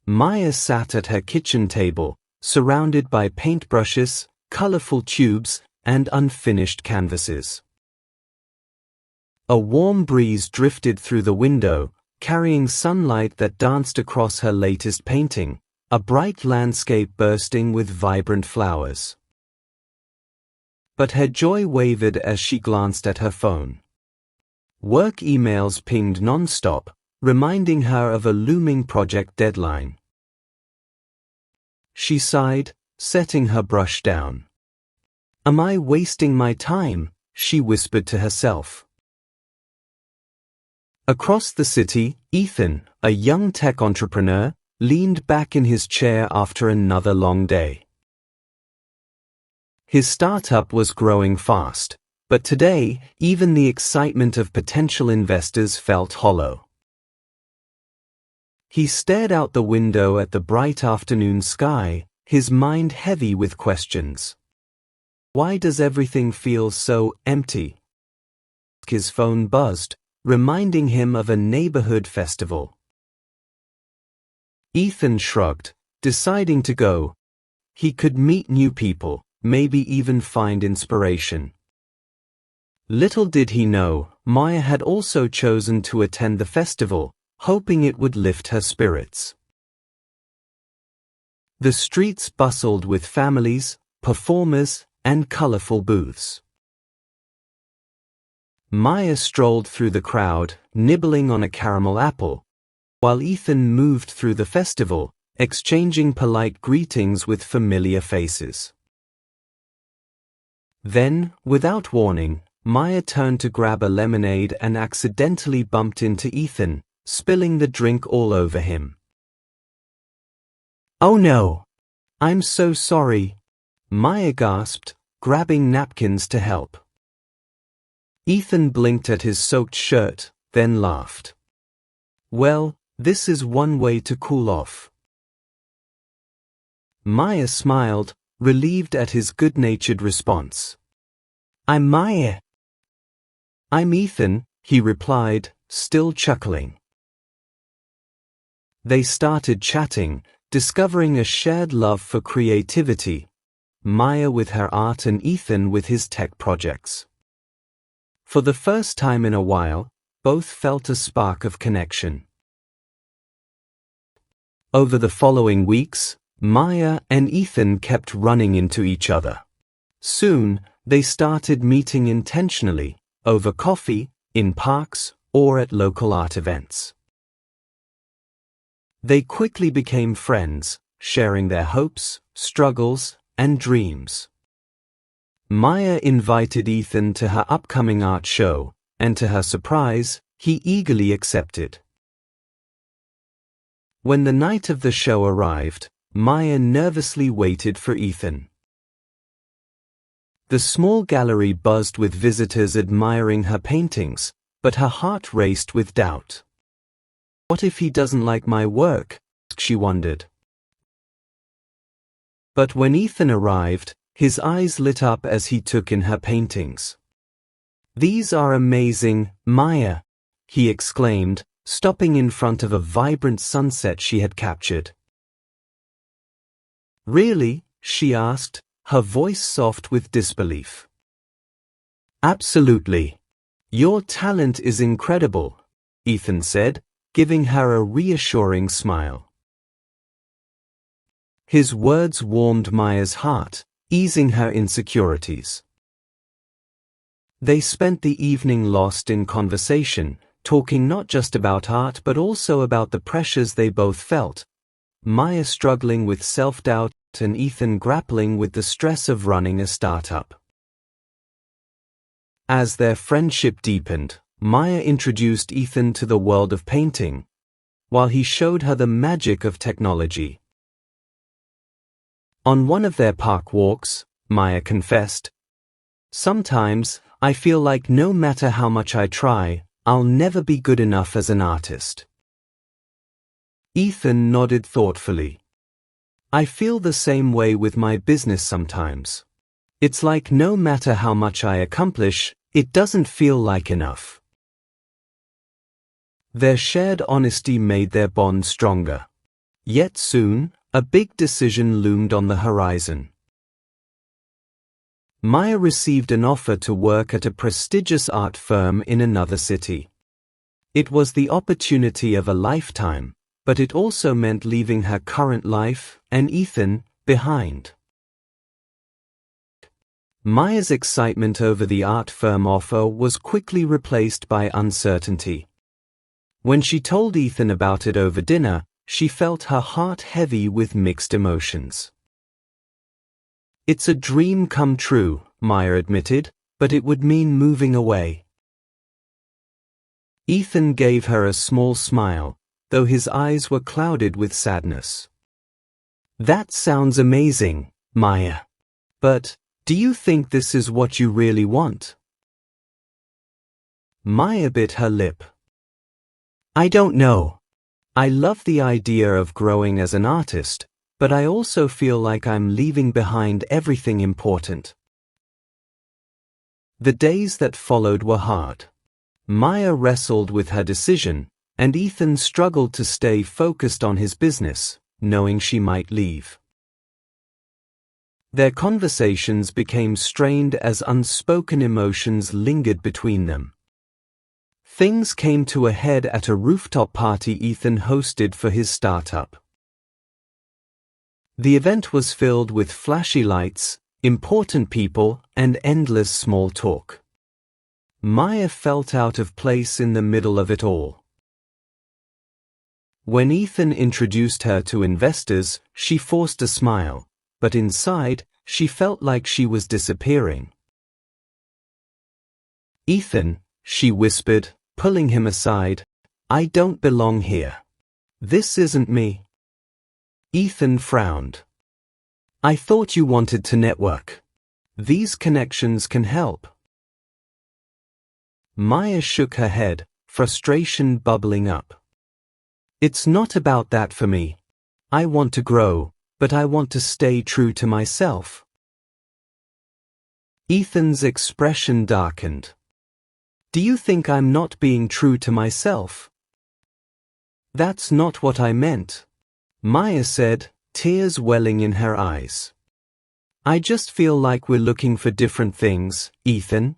Maya sat at her kitchen table, surrounded by paintbrushes, colorful tubes, and unfinished canvases. A warm breeze drifted through the window, carrying sunlight that danced across her latest painting, a bright landscape bursting with vibrant flowers. But her joy wavered as she glanced at her phone. Work emails pinged non-stop, reminding her of a looming project deadline. She sighed, setting her brush down. "Am I wasting my time?" she whispered to herself. Across the city, Ethan, a young tech entrepreneur, leaned back in his chair after another long day. His startup was growing fast, but today, even the excitement of potential investors felt hollow. He stared out the window at the bright afternoon sky, his mind heavy with questions. Why does everything feel so empty? His phone buzzed, reminding him of a neighborhood festival. Ethan shrugged, deciding to go. He could meet new people, maybe even find inspiration. Little did he know, Maya had also chosen to attend the festival, hoping it would lift her spirits. The streets bustled with families, performers, and colorful booths. Maya strolled through the crowd, nibbling on a caramel apple, while Ethan moved through the festival, exchanging polite greetings with familiar faces. Then, without warning, Maya turned to grab a lemonade and accidentally bumped into Ethan, spilling the drink all over him. "Oh no! I'm so sorry," Maya gasped, grabbing napkins to help. Ethan blinked at his soaked shirt, then laughed. "Well, this is one way to cool off." Maya smiled, relieved at his good-natured response. "I'm Maya." "I'm Ethan," he replied, still chuckling. They started chatting, discovering a shared love for creativity, Maya with her art and Ethan with his tech projects. For the first time in a while, both felt a spark of connection. Over the following weeks, Maya and Ethan kept running into each other. Soon, they started meeting intentionally, over coffee, in parks, or at local art events. They quickly became friends, sharing their hopes, struggles, and dreams. Maya invited Ethan to her upcoming art show, and to her surprise, he eagerly accepted. When the night of the show arrived, Maya nervously waited for Ethan. The small gallery buzzed with visitors admiring her paintings, but her heart raced with doubt. What if he doesn't like my work? She wondered. But when Ethan arrived, his eyes lit up as he took in her paintings. "These are amazing, Maya," he exclaimed, stopping in front of a vibrant sunset she had captured. "Really?" she asked, her voice soft with disbelief. "Absolutely. Your talent is incredible," Ethan said, giving her a reassuring smile. His words warmed Maya's heart, easing her insecurities. They spent the evening lost in conversation, talking not just about art but also about the pressures they both felt, Maya struggling with self-doubt and Ethan grappling with the stress of running a startup. As their friendship deepened, Maya introduced Ethan to the world of painting, while he showed her the magic of technology. On one of their park walks, Maya confessed, "Sometimes, I feel like no matter how much I try, I'll never be good enough as an artist." Ethan nodded thoughtfully. "I feel the same way with my business sometimes. It's like no matter how much I accomplish, it doesn't feel like enough." Their shared honesty made their bond stronger. Yet soon, a big decision loomed on the horizon. Maya received an offer to work at a prestigious art firm in another city. It was the opportunity of a lifetime, but it also meant leaving her current life and Ethan behind. Maya's excitement over the art firm offer was quickly replaced by uncertainty. When she told Ethan about it over dinner, she felt her heart heavy with mixed emotions. "It's a dream come true," Maya admitted, "but it would mean moving away." Ethan gave her a small smile, though his eyes were clouded with sadness. "That sounds amazing, Maya. But, do you think this is what you really want?" Maya bit her lip. "I don't know. I love the idea of growing as an artist, but I also feel like I'm leaving behind everything important." The days that followed were hard. Maya wrestled with her decision, and Ethan struggled to stay focused on his business, knowing she might leave. Their conversations became strained as unspoken emotions lingered between them. Things came to a head at a rooftop party Ethan hosted for his startup. The event was filled with flashy lights, important people, and endless small talk. Maya felt out of place in the middle of it all. When Ethan introduced her to investors, she forced a smile, but inside, she felt like she was disappearing. "Ethan," she whispered, pulling him aside, "I don't belong here. This isn't me." Ethan frowned. "I thought you wanted to network. These connections can help." Maya shook her head, frustration bubbling up. "It's not about that for me. I want to grow, but I want to stay true to myself." Ethan's expression darkened. "Do you think I'm not being true to myself?" "That's not what I meant," Maya said, tears welling in her eyes. "I just feel like we're looking for different things, Ethan."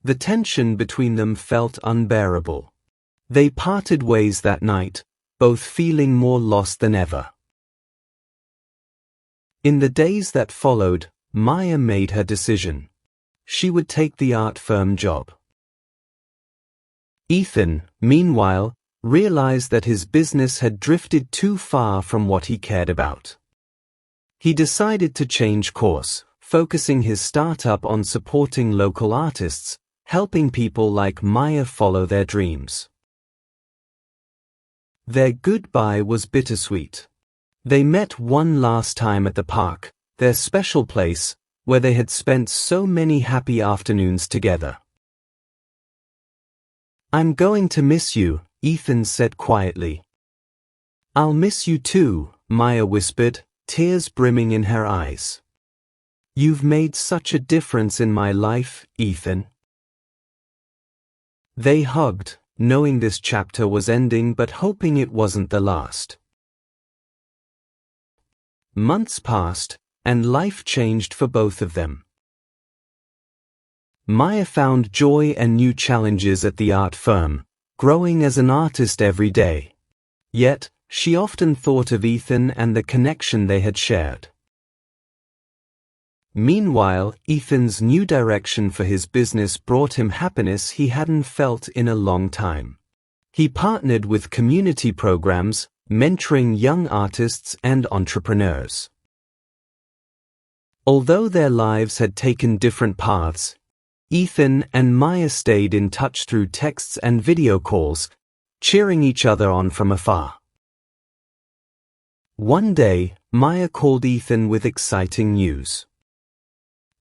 The tension between them felt unbearable. They parted ways that night, both feeling more lost than ever. In the days that followed, Maya made her decision. She would take the art firm job. Ethan, meanwhile, realized that his business had drifted too far from what he cared about. He decided to change course, focusing his startup on supporting local artists, helping people like Maya follow their dreams. Their goodbye was bittersweet. They met one last time at the park, their special place, where they had spent so many happy afternoons together. "I'm going to miss you," Ethan said quietly. "I'll miss you too," Maya whispered, tears brimming in her eyes. "You've made such a difference in my life, Ethan." They hugged, knowing this chapter was ending but hoping it wasn't the last. Months passed, and life changed for both of them. Maya found joy and new challenges at the art firm, growing as an artist every day. Yet, she often thought of Ethan and the connection they had shared. Meanwhile, Ethan's new direction for his business brought him happiness he hadn't felt in a long time. He partnered with community programs, mentoring young artists and entrepreneurs. Although their lives had taken different paths, Ethan and Maya stayed in touch through texts and video calls, cheering each other on from afar. One day, Maya called Ethan with exciting news.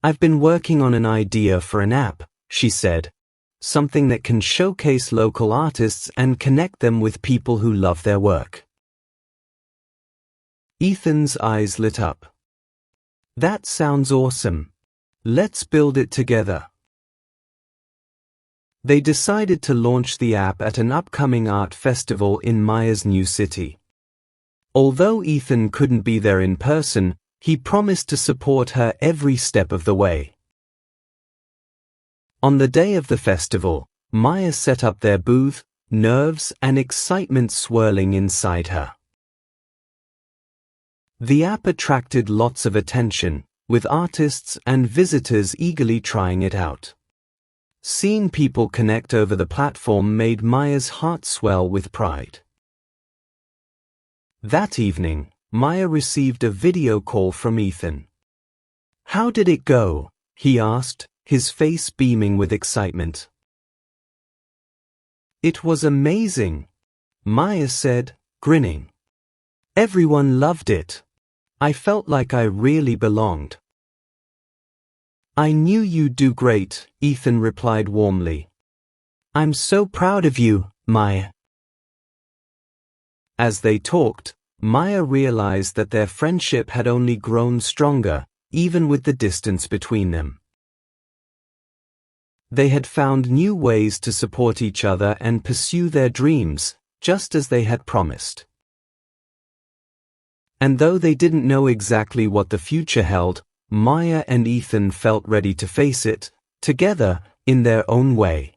"I've been working on an idea for an app," she said, "something that can showcase local artists and connect them with people who love their work." Ethan's eyes lit up. "That sounds awesome. Let's build it together." They decided to launch the app at an upcoming art festival in Maya's new city. Although Ethan couldn't be there in person, he promised to support her every step of the way. On the day of the festival, Maya set up their booth, nerves and excitement swirling inside her. The app attracted lots of attention, with artists and visitors eagerly trying it out. Seeing people connect over the platform made Maya's heart swell with pride. That evening, Maya received a video call from Ethan. "How did it go?" he asked, his face beaming with excitement. "It was amazing," Maya said, grinning. "Everyone loved it. I felt like I really belonged." "I knew you'd do great," Ethan replied warmly. "I'm so proud of you, Maya." As they talked, Maya realized that their friendship had only grown stronger, even with the distance between them. They had found new ways to support each other and pursue their dreams, just as they had promised. And though they didn't know exactly what the future held, Maya and Ethan felt ready to face it, together, in their own way.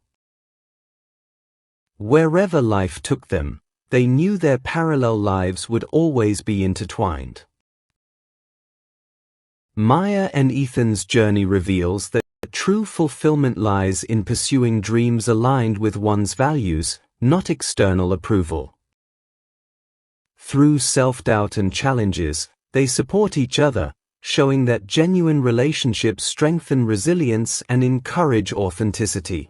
Wherever life took them, they knew their parallel lives would always be intertwined. Maya and Ethan's journey reveals that true fulfillment lies in pursuing dreams aligned with one's values, not external approval. Through self-doubt and challenges, they support each other, showing that genuine relationships strengthen resilience and encourage authenticity.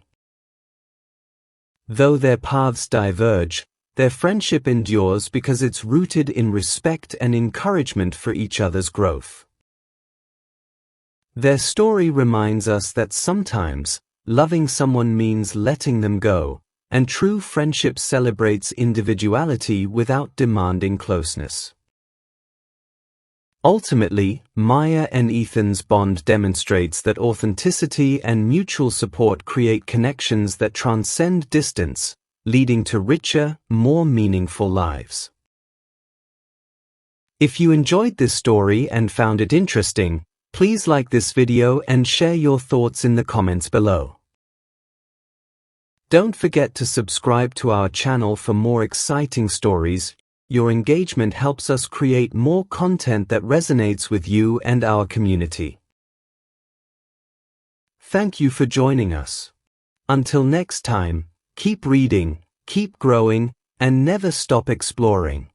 Though their paths diverge, their friendship endures because it's rooted in respect and encouragement for each other's growth. Their story reminds us that sometimes, loving someone means letting them go, and true friendship celebrates individuality without demanding closeness. Ultimately, Maya and Ethan's bond demonstrates that authenticity and mutual support create connections that transcend distance, leading to richer, more meaningful lives. If you enjoyed this story and found it interesting, please like this video and share your thoughts in the comments below. Don't forget to subscribe to our channel for more exciting stories. Your engagement helps us create more content that resonates with you and our community. Thank you for joining us. Until next time, keep reading, keep growing, and never stop exploring.